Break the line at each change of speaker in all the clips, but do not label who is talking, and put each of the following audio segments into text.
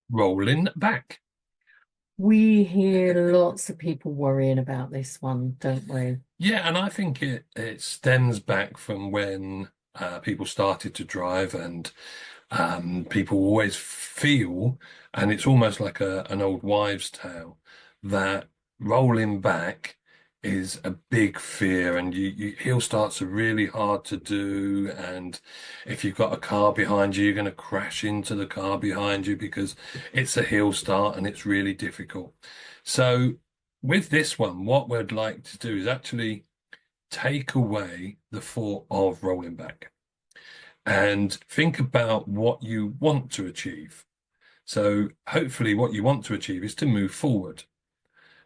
rolling back.
We hear lots of people worrying about this one, don't we?
Yeah, and I think it stems back from when people started to drive, and people always feel, and it's almost like an old wives' tale, that rolling back is a big fear, and hill starts are really hard to do, and if you've got a car behind you, you're going to crash into the car behind you because it's a hill start and it's really difficult. So with this one, what we'd like to do is actually take away the thought of rolling back and think about what you want to achieve. So hopefully what you want to achieve is to move forward.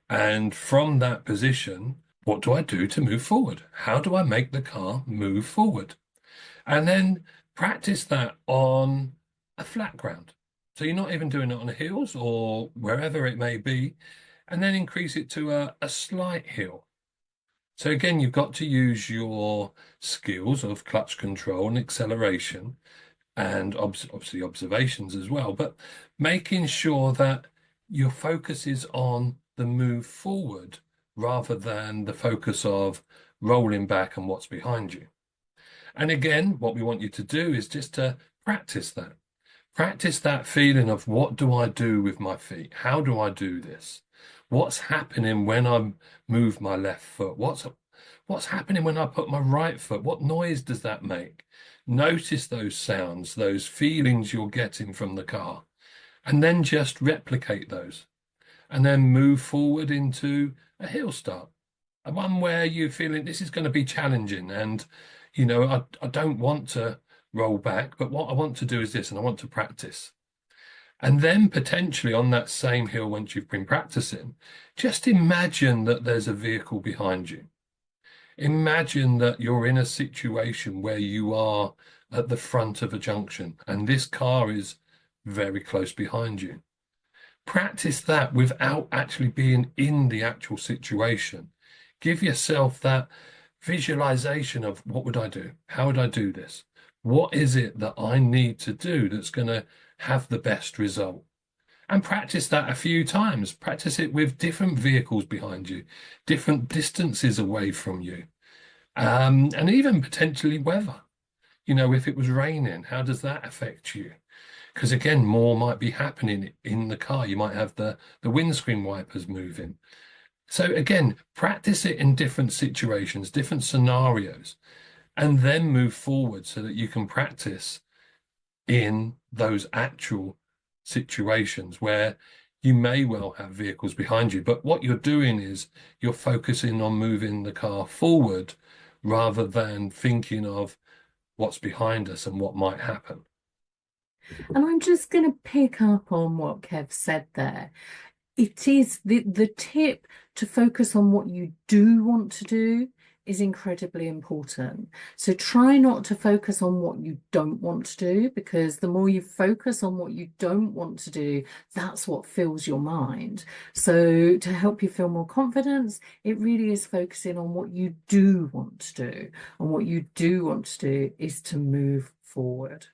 And from that position, what do I do to move forward? How do I make the car move forward? And then practice that on a flat ground. So you're not even doing it on the hills or wherever it may be, and then increase it to a slight hill. So again, you've got to use your skills of clutch control and acceleration and obviously observations as well, but making sure that your focus is on the move forward rather than the focus of rolling back and what's behind you. And again, what we want you to do is just to practice that. Practice that feeling of what do I do with my feet? How do I do this? What's happening when I move my left foot? What's happening when I put my right foot? What noise does that make? Notice those sounds, those feelings you're getting from the car, and then just replicate those. And then move forward into a hill start, a one where you're feeling this is going to be challenging. And, I don't want to roll back, but what I want to do is this, and I want to practice. And then potentially on that same hill, once you've been practicing, just imagine that there's a vehicle behind you. Imagine that you're in a situation where you are at the front of a junction and this car is very close behind you. Practice that without actually being in the actual situation. Give yourself that visualization of what would I do? How would I do this? What is it that I need to do that's going to have the best result? And practice that a few times. Practice it with different vehicles behind you, different distances away from you, and even potentially weather. If it was raining, how does that affect you? Because again, more might be happening in the car. You might have the windscreen wipers moving. So again, practice it in different situations, different scenarios, and then move forward so that you can practice in those actual situations where you may well have vehicles behind you. But what you're doing is you're focusing on moving the car forward rather than thinking of what's behind us and what might happen.
And I'm just going to pick up on what Kev said there. It is the tip to focus on what you do want to do is incredibly important. So try not to focus on what you don't want to do, because the more you focus on what you don't want to do, that's what fills your mind. So to help you feel more confidence, it really is focusing on what you do want to do. And what you do want to do is to move forward.